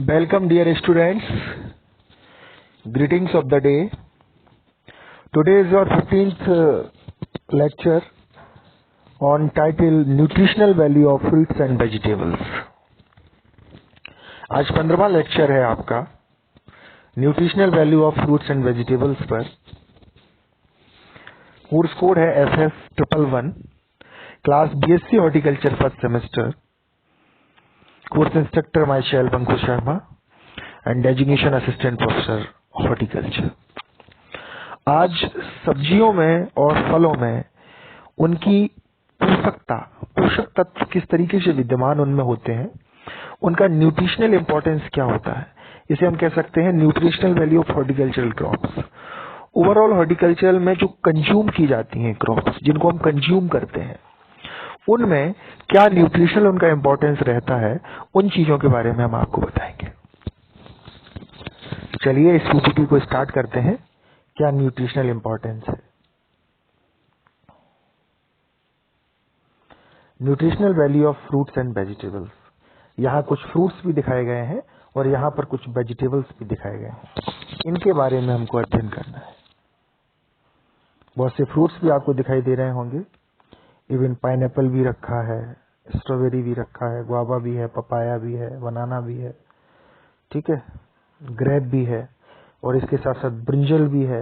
Welcome dear students, greetings of the day. Today is your 15th lecture on title Nutritional Value of Fruits and Vegetables. आज 15वां lecture है आपका nutritional value of fruits and vegetables पर। Course code है FF111, class BSc horticulture first semester. Course instructor myself Ankush Sharma and designation assistant professor horticulture. आज सब्जियों में और फलों में उनकी पोषक तत्व किस तरीके से विद्यमान उनमें होते हैं, उनका न्यूट्रिशनल इंपॉर्टेंस क्या होता है, इसे हम कह सकते हैं nutritional value of horticultural crops. Overall horticulture में जो कंज्यूम की जाती हैं क्रॉप्स, जिनको हम कंज्यूम करते हैं, उनमें क्या न्यूट्रिशनल उनका इंपॉर्टेंस रहता है, उन चीजों के बारे में हम आपको बताएंगे। चलिए इस पीपीटी को स्टार्ट करते हैं। क्या न्यूट्रिशनल इंपॉर्टेंस है। Nutritional value of fruits and vegetables. यहाँ कुछ फ्रूट्स भी दिखाए गए हैं और यहाँ पर कुछ वेजिटेबल्स भी दिखाए गए हैं। इनके बारे में हमको अध्ययन करना है। बहुत से फ्रूट्स भी आपको दिखाई दे रहे होंगे। इवन पाइनएप्पल भी रखा है, स्ट्रॉबेरी भी रखा है, गुआवा भी है, पपाया भी है, बनाना भी है, ठीक है, ग्रेप भी है, और इसके साथ साथ ब्रिंजल भी है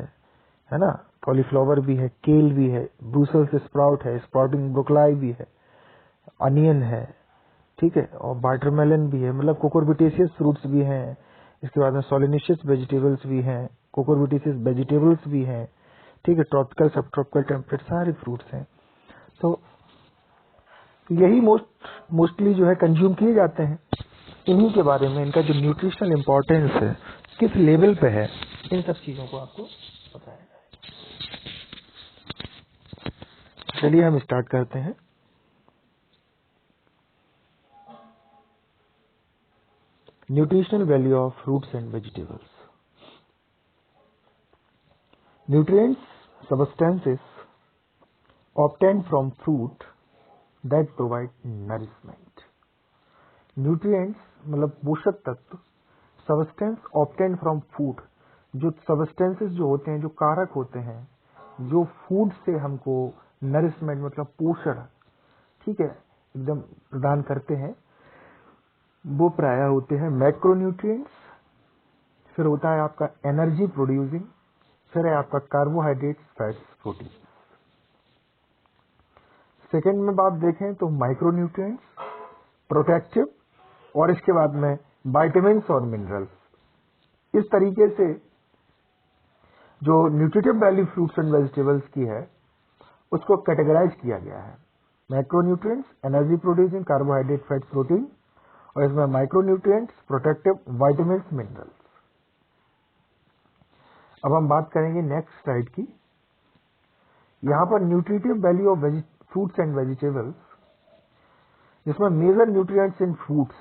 ना, कॉलीफ्लावर भी है, केल भी है, ब्रूसल्स स्प्राउट है, स्प्राउटिंग ब्रोकलाई भी है, अनियन है, ठीक है, और वाटरमेलन भी है, मतलब कोकोरबिटेसियस फ्रूट्स भी हैं। इसके बाद में सोलिनेशियस वेजिटेबल्स भी हैं, कोकोरबिटेसियस वेजिटेबल्स भी हैं, ठीक है, ट्रॉपिकल सब ट्रॉपिकल टेम्परेट सारे फ्रूट्स हैं। तो यही मोस्टली जो है कंज्यूम किए जाते हैं। इन्हीं के बारे में, इनका जो न्यूट्रिशनल इंपॉर्टेंस है, किस लेवल पे है, इन सब चीजों को आपको बताया जाए। चलिए हम स्टार्ट करते हैं। Nutritional value of fruits and vegetables. Nutrients substances obtained from fruit that provide nourishment। Nutrients मतलब पोषक तत्व, सबस्टेंस ऑब्टेन फ्रॉम फूड, जो सबस्टेंसेस जो होते हैं, जो कारक होते हैं, जो फूड से हमको नरिशमेंट मतलब पोषण, ठीक है, एकदम प्रदान करते हैं, वो प्रायः होते हैं मैक्रोन्यूट्रिएंट्स। फिर होता है आपका एनर्जी प्रोड्यूसिंग, फिर है आपका कार्बोहाइड्रेट्स, फैट्स, प्रोटीन। सेकेंड में बात देखें तो माइक्रोन्यूट्रिएंट्स, प्रोटेक्टिव, और इसके बाद में विटामिन्स और मिनरल्स। इस तरीके से जो nutritive value fruits and vegetables की है, उसको कैटेगराइज किया गया है। Macronutrients, energy producing, carbohydrate, fats, protein, और इसमें माइक्रोन्यूट्रिएंट्स, प्रोटेक्टिव, विटामिन्स, मिनरल्स। अब हम बात करेंगे नेक्स्ट स्लाइड की। यहाँ पर nutritive value of fruits and vegetables, जिसमें major nutrients in fruits.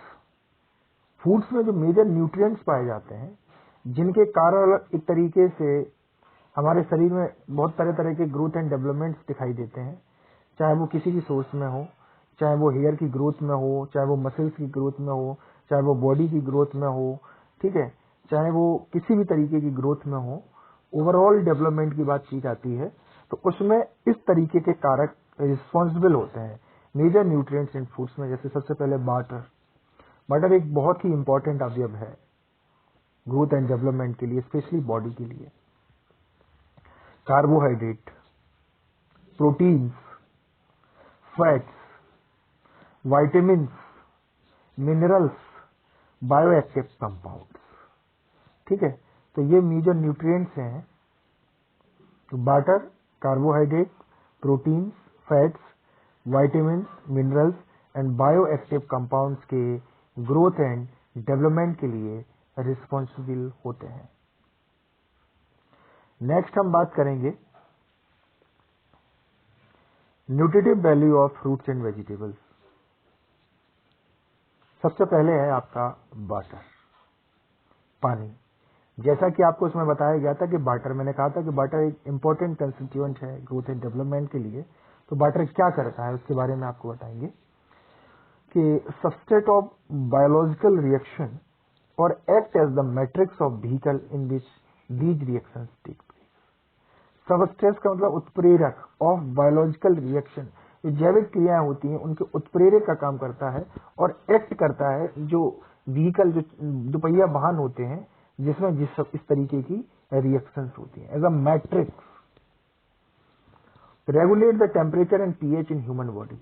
Fruits में जो मेजर न्यूट्रिएंट्स पाए जाते हैं, जिनके कारण एक तरीके से हमारे शरीर में बहुत तरह तरह के ग्रोथ एंड डेवलपमेंट्स दिखाई देते हैं, चाहे वो किसी भी सोर्स में हो, चाहे वो हेयर की ग्रोथ में हो, चाहे वो मसल्स की ग्रोथ में हो, चाहे वो बॉडी की ग्रोथ में हो, ठीक है, चाहे वो किसी भी तरीके की ग्रोथ में हो, ओवरऑल डेवलपमेंट की बात की जाती है, तो उसमें इस तरीके के कारक रिस्पॉन्सिबल होते हैं मेजर न्यूट्रिएंट्स इन फ्रूट्स में। जैसे सबसे पहले बटर एक बहुत ही इंपॉर्टेंट अवयव है ग्रोथ एंड डेवलपमेंट के लिए, स्पेशली बॉडी के लिए। Carbohydrate, proteins, fats, vitamins, minerals, bioactive compounds, ठीक है। तो ये मेजर न्यूट्रिएंट्स हैं। तो butter, carbohydrate, proteins, fats, vitamins, minerals and bioactive compounds के ग्रोथ एंड डेवलपमेंट के लिए रिस्पॉन्सिबल होते हैं। नेक्स्ट हम बात करेंगे nutritive value of fruits and vegetables. सबसे पहले है आपका वाटर, पानी। जैसा कि आपको उसमें बताया गया था कि वाटर, मैंने कहा था कि वाटर एक इंपॉर्टेंट कंस्टिट्यूएंट है ग्रोथ एंड डेवलपमेंट के लिए। तो वाटर क्या करता है उसके बारे में आपको बताएंगे कि सबस्ट्रेट ऑफ बायोलॉजिकल रिएक्शन और act as the matrix of vehicle in which these reactions take place. Substrates का मतलब उत्प्रेरक ऑफ बायोलॉजिकल रिएक्शन, जो जैविक क्रियाएं होती हैं उनके उत्प्रेरक का काम करता है और एक्ट करता है जो व्हीकल, जो दुपहिया वाहन होते हैं जिसमें इस तरीके की रिएक्शंस होती हैं। As a matrix regulate the temperature and pH in human body.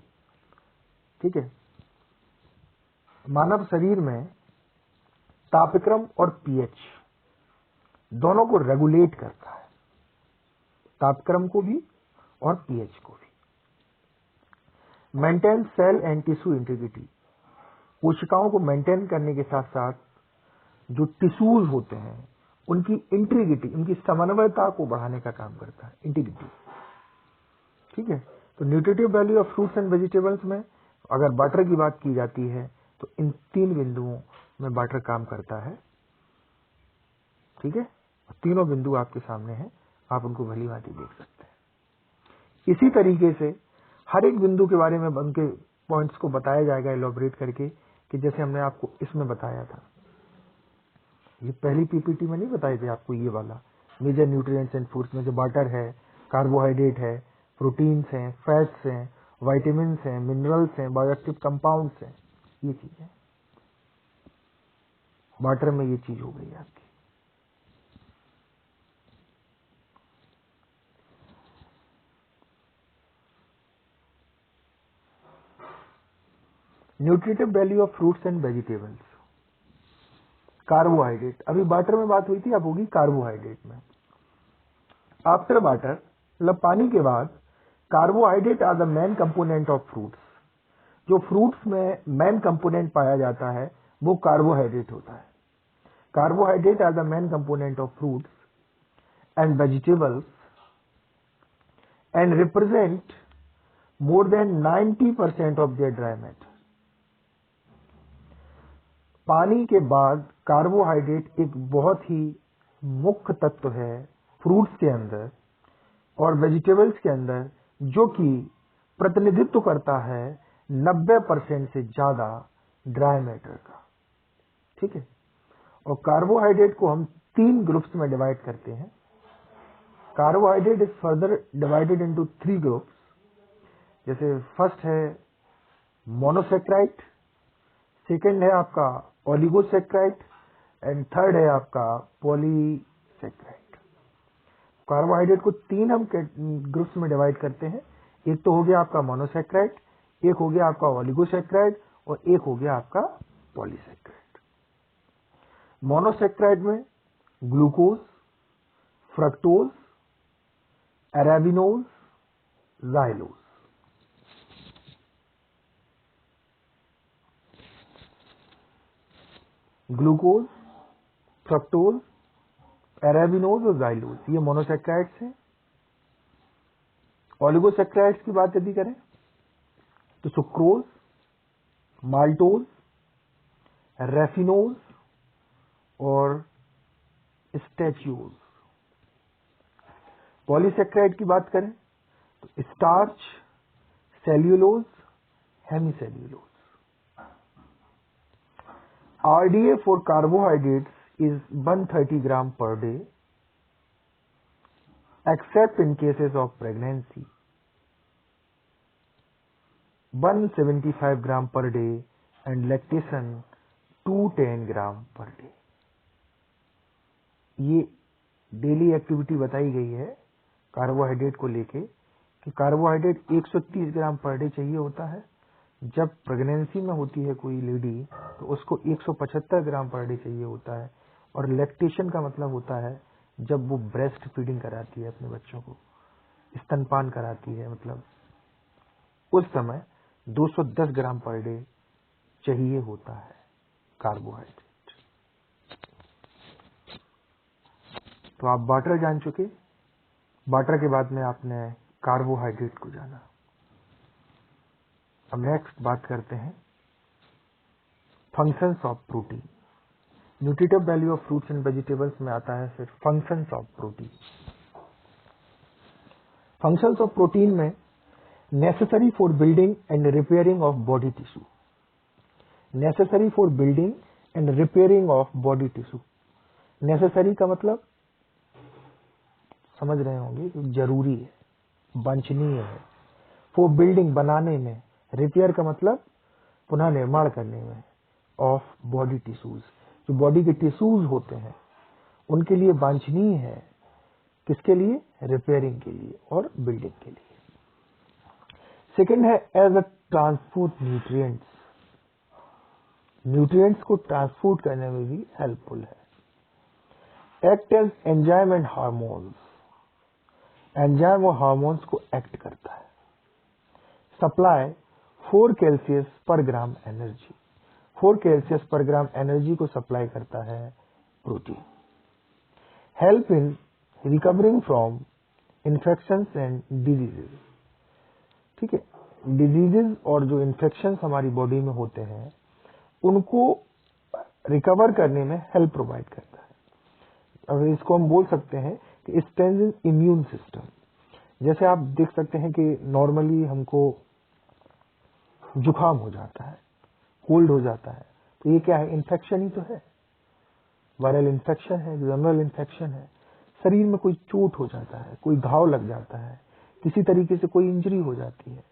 ठीक है, मानव शरीर में तापक्रम और पीएच दोनों को रेगुलेट करता है, तापक्रम को भी और पीएच को भी। Maintain cell and tissue integrity, कोशिकाओं को मेंटेन करने के साथ साथ जो टिश्यूज होते हैं उनकी इंटीग्रिटी, उनकी समन्वयता को बढ़ाने का काम करता है, इंटीग्रिटी। ठीक है, तो nutritive value of fruits and vegetables में अगर बटर की बात की जाती है तो इन 3 बिंदुओं में बटर काम करता है। ठीक है, तीनों बिंदु आपके सामने हैं, आप उनको भली भांति देख सकते हैं। इसी तरीके से हर एक बिंदु के बारे में उनके पॉइंट्स को बताया जाएगा इलॉबरेट करके, कि जैसे हमने आपको इसमें बताया था, ये पहली पीपीटी में नहीं बताए थे आपको, ये वाला मेजर न्यूट्रिएंट्स एंड फूड्स में जो बटर है, कार्बोहाइड्रेट है, प्रोटीन्स हैं, फैट्स हैं, वाइटामिन हैं, मिनरल्स हैं, बायोएक्टिव कंपाउंड्स हैं, ये चीजें वाटर में ये चीज हो गई आपकी। Nutritive value of fruits and vegetables. Carbohydrate, अभी वाटर में बात हुई थी, अब होगी कार्बोहाइड्रेट में। आफ्टर वाटर, मतलब पानी के बाद, carbohydrate are the main component of fruits. जो फ्रूट्स में मेन कंपोनेंट पाया जाता है वो कार्बोहाइड्रेट होता है। Carbohydrate are the main component of fruits and vegetables and represent more than 90% of their dry matter. पानी के बाद कार्बोहाइड्रेट एक बहुत ही मुख्य तत्व है फ्रूट्स के अंदर और वेजिटेबल्स के अंदर, जो कि प्रतिनिधित्व करता है 90% से ज्यादा ड्राई मैटर का। ठीक है, और कार्बोहाइड्रेट को हम 3 ग्रुप्स में डिवाइड करते हैं। Carbohydrate is further divided into 3 groups. जैसे फर्स्ट है मोनोसेक्राइड, सेकेंड है आपका ओलिगोसेक्राइड एंड थर्ड है आपका पॉलीसेक्राइड। कार्बोहाइड्रेट को 3 हम ग्रुप्स में डिवाइड करते हैं। एक तो हो गया आपका मोनोसेक्राइड, एक हो गया आपका ओलिगोसेक्राइड और एक हो गया आपका पॉलीसेक्राइड। मोनोसेक्राइड में glucose, fructose, arabinose, xylose. Glucose, fructose, arabinose और जाइलोज, ये मोनोसेक्राइड्स हैं। ओलिगोसेक्राइड्स की बात यदि करें तो सुक्रोज, माल्टोज, रेफिनोज और स्टैच्यूज। पॉलीसेक्राइड की बात करें तो starch, cellulose, hemicellulose. RDA for carbohydrates is 130 gram per day, except in cases of pregnancy, 175 gram per day, and lactation 210 gram per day. ये डेली एक्टिविटी बताई गई है कार्बोहाइड्रेट को लेके कि कार्बोहाइड्रेट 130 ग्राम पर डे चाहिए होता है। जब प्रेगनेंसी में होती है कोई लेडी तो उसको 175 ग्राम पर डे चाहिए होता है। और लैक्टेशन का मतलब होता है जब वो ब्रेस्ट फीडिंग कराती है, अपने बच्चों को स्तनपान कराती है, मतलब उस समय 210 ग्राम पर डे चाहिए होता है कार्बोहाइड्रेट। तो आप वाटर जान चुके, वाटर के बाद में आपने कार्बोहाइड्रेट को जाना। अब नेक्स्ट बात करते हैं functions of protein. Nutritive value of fruits and vegetables में आता है फिर functions of protein. Functions of protein में necessary for building and repairing of body tissue, necessary for building and repairing of body tissue. Necessary का मतलब समझ रहे होंगे कि जरूरी है, वांछनीय है। वो बिल्डिंग बनाने में, रिपेयर का मतलब पुनः निर्माण करने में, ऑफ बॉडी टिश्यूज, जो बॉडी के टिश्यूज होते हैं उनके लिए वांछनीय है। किसके लिए? रिपेयरिंग के लिए और बिल्डिंग के लिए। सेकेंड है as a transport nutrients, nutrients को ट्रांसपोर्ट करने में भी हेल्पफुल है। Act as enzyme and hormones, enzyme और हार्मोन्स को एक्ट करता है। Supply 4 calories per gram energy, 4 calories per gram energy को सप्लाई करता है protein. Help in recovering from infections and diseases, ठीक है। डिजीजेज और जो इन्फेक्शंस हमारी बॉडी में होते हैं उनको रिकवर करने में हेल्प प्रोवाइड करता है। अब इसको हम बोल सकते हैं कि स्ट्रेंथन इम्यून सिस्टम। जैसे आप देख सकते हैं कि नॉर्मली हमको जुकाम हो जाता है, कोल्ड हो जाता है, तो ये क्या है? इन्फेक्शन ही तो है, वायरल इन्फेक्शन है, जनरल इन्फेक्शन है। शरीर में कोई चोट हो जाता है, कोई घाव लग जाता है, किसी तरीके से कोई इंजरी हो जाती है,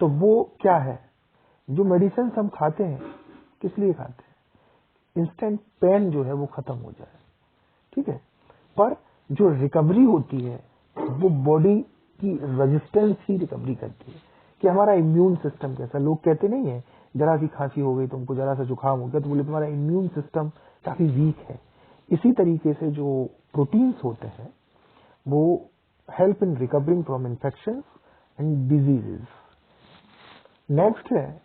तो वो क्या है? जो मेडिसिन हम खाते हैं किस लिए खाते हैं? इंस्टेंट पेन जो है वो खत्म हो जाए, ठीक है। पर जो रिकवरी होती है वो बॉडी की रेजिस्टेंस ही रिकवरी करती है। कि हमारा इम्यून सिस्टम कैसा, लोग कहते नहीं है जरा सी खांसी हो गई, तुमको जरा सा जुकाम हो गया तो बोले तुम्हारा इम्यून सिस्टम काफी वीक है। इसी तरीके से जो प्रोटीन्स होते हैं वो help in recovering from infection and diseases. Next है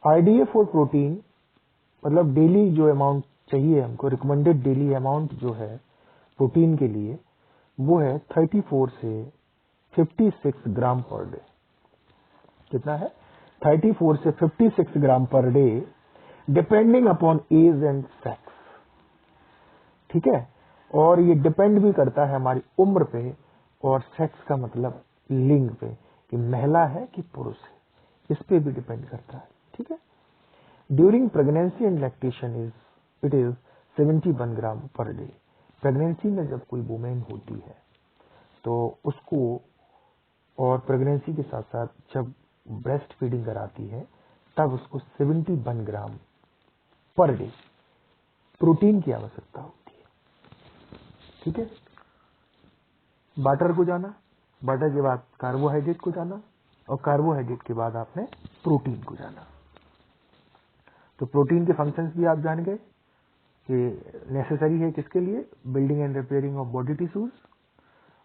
आईडीए फॉर प्रोटीन, मतलब डेली जो अमाउंट चाहिए हमको, रिकमेंडेड डेली अमाउंट जो है प्रोटीन के लिए वो है 34 से 56 ग्राम पर डे। कितना है? 34 से 56 gram per day, depending upon age and sex, ठीक है। और ये डिपेंड भी करता है हमारी उम्र पे और सेक्स का मतलब लिंग पे, कि महिला है कि पुरुष है, इस पे भी डिपेंड करता है, ठीक है। During pregnancy and lactation it is 71 gram per day. Pregnancy में जब कोई वुमेन होती है तो उसको, और प्रेगनेंसी के साथ साथ जब ब्रेस्ट फीडिंग कराती है तब उसको 71 ग्राम पर डे प्रोटीन की आवश्यकता होती है, ठीक है। बटर को जाना, बटर के बाद कार्बोहाइड्रेट को जाना, और कार्बोहाइड्रेट के बाद आपने प्रोटीन को जाना। तो प्रोटीन के फंक्शंस भी आप जान गए कि नेसेसरी है किसके लिए? Building and repairing of body tissues,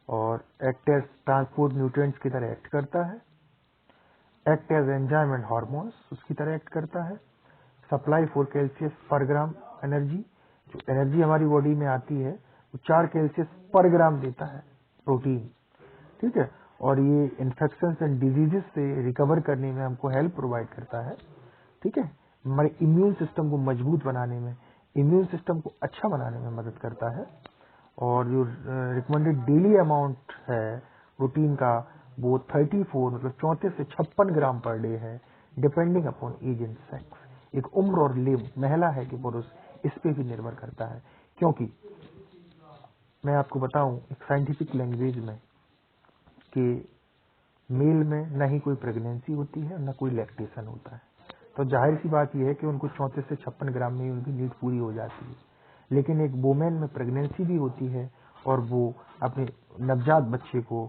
और एक्ट एज ट्रांसपोर्ट न्यूट्रिएंट्स की तरह एक्ट करता है। Act as enzyme and hormones उसकी तरह एक्ट करता है। Supply 4 calories per gram energy, जो एनर्जी हमारी बॉडी में आती है वो 4 कैल्सियस पर ग्राम देता है प्रोटीन, ठीक है। और ये इन्फेक्शन एंड डिजीजेस से रिकवर करने में हमको हेल्प प्रोवाइड करता है, ठीक है। हमारे इम्यून सिस्टम को मजबूत बनाने में, इम्यून सिस्टम को अच्छा बनाने में मदद करता है। और जो रिकमेंडेड डेली अमाउंट है प्रोटीन का वो 34 मतलब 34 से 56 ग्राम पर डे है, depending upon age and sex. एक उम्र और लिंग, महिला है कि पुरुष, इस पे भी निर्भर करता है। क्योंकि मैं आपको बताऊं एक साइंटिफिक लैंग्वेज में कि मेल में न ही कोई प्रेगनेंसी होती है न कोई लैक्टेशन होता है, तो जाहिर सी बात यह है कि उनको 34 से 56 ग्राम में ही उनकी नीड पूरी हो जाती है। लेकिन एक वुमेन में प्रेगनेंसी भी होती है और वो अपने नवजात बच्चे को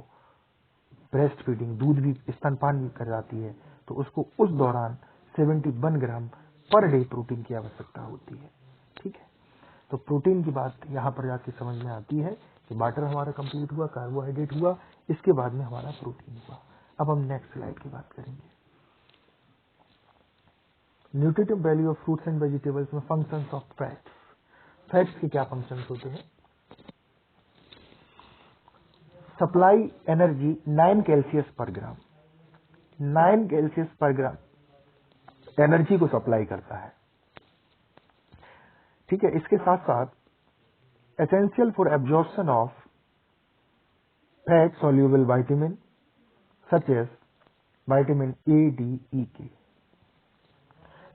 ब्रेस्ट फीडिंग, दूध भी, स्तनपान भी कराती है, तो उसको उस दौरान 71 ग्राम पर डे प्रोटीन की आवश्यकता होती है, ठीक है। तो प्रोटीन की बात यहाँ पर जाके समझ में आती है कि बटर हमारा कंप्लीट हुआ, कार्बोहाइड्रेट हुआ, इसके बाद में हमारा प्रोटीन हुआ। अब हम नेक्स्ट स्लाइड की बात करेंगे। Nutritive value of fruits and vegetables में फंक्शंस ऑफ फैट्स। फैट्स के क्या फंक्शंस होते हैं? सप्लाई एनर्जी 9 कैल्सियस पर ग्राम, 9 कैल्सियस पर ग्राम एनर्जी को सप्लाई करता है, ठीक है। इसके साथ साथ essential for absorption of fat soluble vitamin such as vitamin A, D, E K.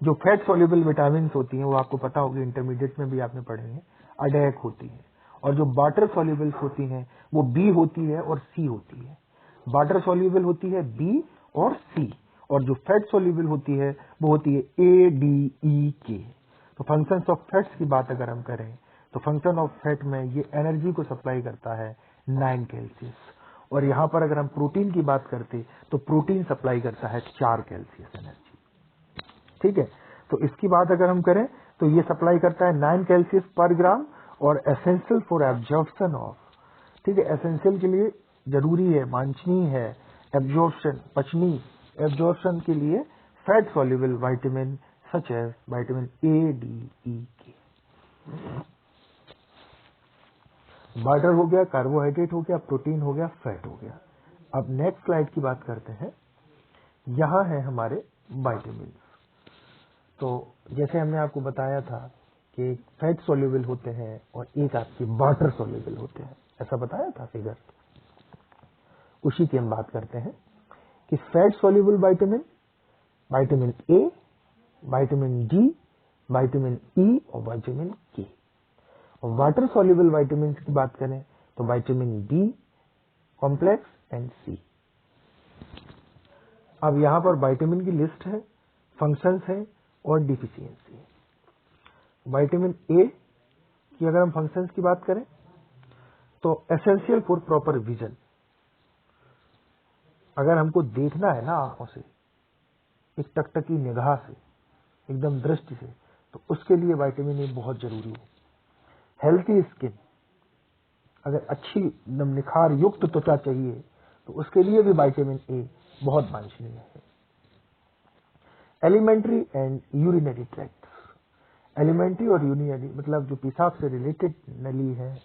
जो फैट सोल्यूबल विटामिन होती हैं वो आपको पता होगी, इंटरमीडिएट में भी आपने पढ़े हैं, अडैक होती है। और जो वाटर सोल्यूबल होती हैं वो बी होती है और सी होती है। वाटर सोल्यूबल होती है बी और सी, और जो फैट सोल्यूबल होती है वो होती है ए, डी, ई, के। तो फंक्शंस ऑफ फैट्स की बात अगर हम करें तो फंक्शन ऑफ फैट में ये एनर्जी को सप्लाई करता है 9 कैल्सियस, और यहाँ पर अगर हम प्रोटीन की बात करते तो प्रोटीन सप्लाई करता है 4 कैल्सियस एनर्जी। ठीक है, तो इसकी बात अगर हम करें तो ये सप्लाई करता है 9 कैल्सियस पर ग्राम, और एसेंशियल फॉर एब्जॉर्प्शन ऑफ, ठीक है, एसेंशियल के लिए जरूरी है, वांछनीय है, एब्जॉर्प्शन पचनी, एब्जॉर्प्शन के लिए fat soluble vitamin such as vitamin A, D, E, K. Water हो गया, कार्बोहाइड्रेट हो गया, प्रोटीन हो गया, फैट हो गया। अब नेक्स्ट स्लाइड की बात करते हैं। यहाँ है हमारे विटामिन। तो जैसे हमने आपको बताया था कि फैट सोल्यूबल होते हैं और एक आपके वाटर सोल्यूबल होते हैं, ऐसा बताया था फिगर। उसी की हम बात करते हैं कि fat soluble vitamin, vitamin A, vitamin D, vitamin E और विटामिन के। और वाटर सोल्यूबल विटामिन की बात करें तो विटामिन बी कॉम्प्लेक्स एंड सी। अब यहां पर विटामिन की लिस्ट है, फंक्शंस है और डिफिशियंसी है। विटामिन ए की अगर हम फंक्शंस की बात करें तो एसेंशियल फॉर प्रॉपर विजन। अगर हमको देखना है ना आंखों से, एक टकटकी निगाह से, एकदम दृष्टि से, तो उसके लिए विटामिन ए बहुत जरूरी है। हेल्थी स्किन, अगर अच्छी एकदम निखार युक्त त्वचा चाहिए तो उसके लिए भी विटामिन ए बहुत वांछनीय है। Alimentary and urinary tract, alimentary और यूरिनरी मतलब जो पेशाब से रिलेटेड नली है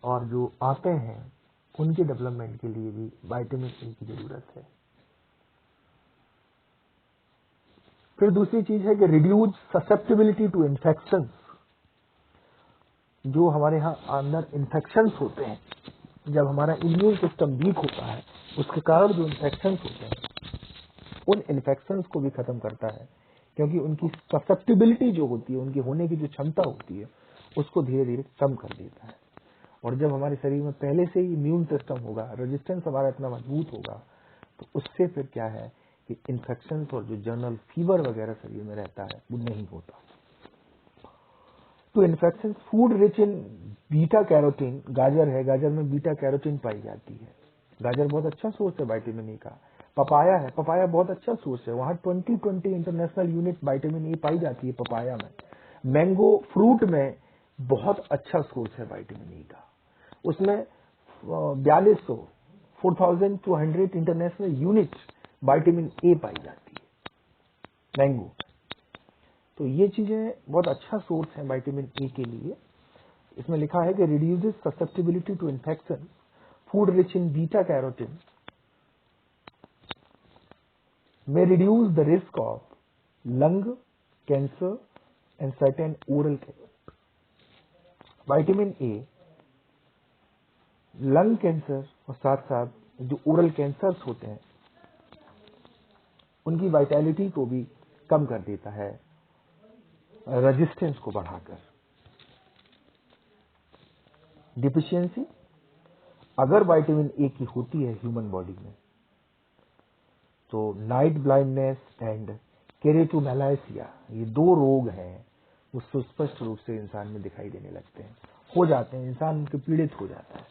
और जो आते हैं उनके डेवलपमेंट के लिए भी विटामिन ए की जरूरत है। फिर दूसरी चीज है कि रिड्यूस ससेप्टिबिलिटी टू इन्फेक्शन। जो हमारे यहाँ अंदर इन्फेक्शन होते हैं, जब हमारा इम्यून सिस्टम वीक होता है उसके कारण जो इन्फेक्शन होते हैं उन इन्फेक्शन को भी खत्म करता है, क्योंकि उनकी ससेप्टिबिलिटी जो होती है, उनकी होने की जो क्षमता होती है उसको धीरे धीरे कम कर देता है। और जब हमारे शरीर में पहले से ही इम्यून सिस्टम होगा, रेजिस्टेंस हमारा इतना मजबूत होगा, तो उससे फिर क्या है कि इन्फेक्शन और जो जनरल फीवर वगैरह शरीर में रहता है वो नहीं होता। तो infection, food rich in beta carotene, गाजर है, गाजर में बीटा कैरोटीन पाई जाती है। गाजर बहुत अच्छा सोर्स है विटामिन ए का। पपाया है, पपाया बहुत अच्छा सोर्स है, वहां 2020 इंटरनेशनल यूनिट विटामिन ए पाई जाती है पपाया में। मैंगो फ्रूट में बहुत अच्छा सोर्स है विटामिन ए का, उसमें 4200 4200 इंटरनेशनल यूनिट विटामिन ए पाई जाती है मैंगो। तो ये चीजें बहुत अच्छा सोर्स है विटामिन ए के लिए। इसमें लिखा है कि reduces susceptibility to infection, food rich in beta carotene may reduce the risk of lung cancer and certain oral cancer. Vitamin A lung cancer और साथ साथ जो ओरल कैंसर्स होते हैं उनकी वाइटैलिटी को भी कम कर देता है, रेजिस्टेंस को बढ़ाकर। डिफिशियंसी, अगर विटामिन ए की होती है ह्यूमन बॉडी में तो नाइट ब्लाइंडनेस एंड केरेटोमेलाइसिया, ये दो रोग हैं वो सुस्पष्ट रूप से इंसान में दिखाई देने लगते हैं, हो जाते हैं, इंसान उनके पीड़ित हो जाता है।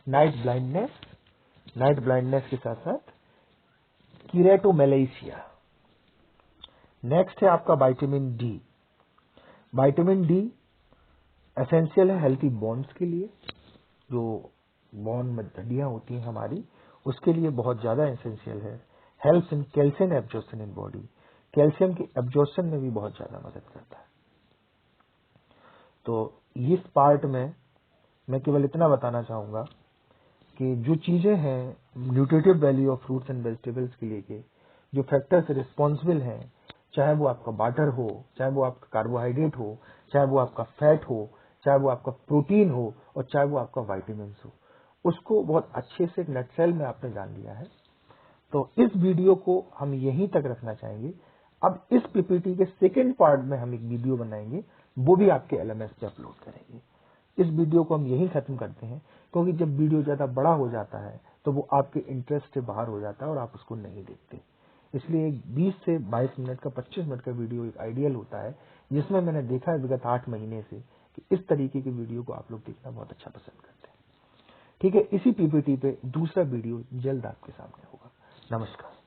नाइट ब्लाइंडनेस के साथ साथ केरेटोमेलाइसिया। नेक्स्ट है आपका vitamin D. Vitamin D essential है हेल्थी बोन्स के लिए, जो बोन में हड्डियां होती हैं हमारी, उसके लिए बहुत ज्यादा एसेंशियल है। Helps in calcium absorption in body, calcium की एब्जॉर्प्शन में भी बहुत ज्यादा मदद करता है। तो इस पार्ट में मैं केवल इतना बताना चाहूंगा कि जो चीजें हैं nutritive value of fruits and vegetables के लिए के जो फैक्टर्स रिस्पॉन्सिबल हैं, चाहे वो आपका वाटर हो, चाहे वो आपका कार्बोहाइड्रेट हो, चाहे वो आपका फैट हो, चाहे वो आपका प्रोटीन हो और चाहे वो आपका विटामिन हो, उसको बहुत अच्छे से नटसेल में आपने जान लिया है। तो इस वीडियो को हम यहीं तक रखना चाहेंगे। अब इस पीपीटी के सेकेंड पार्ट में हम एक वीडियो बनाएंगे, वो भी आपके एलएमएस पे अपलोड करेंगे। इस वीडियो को हम यहीं खत्म करते हैं, क्योंकि जब वीडियो ज्यादा बड़ा हो जाता है तो वो आपके इंटरेस्ट से बाहर हो जाता है और आप उसको नहीं देखते। इसलिए 20 से 22 मिनट का 25 मिनट का वीडियो एक आइडियल होता है, जिसमें मैंने देखा है विगत 8 महीने से कि इस तरीके की वीडियो को आप लोग देखना बहुत अच्छा पसंद करते हैं। ठीक है, इसी पीपीटी पे दूसरा वीडियो जल्द आपके सामने होगा। नमस्कार।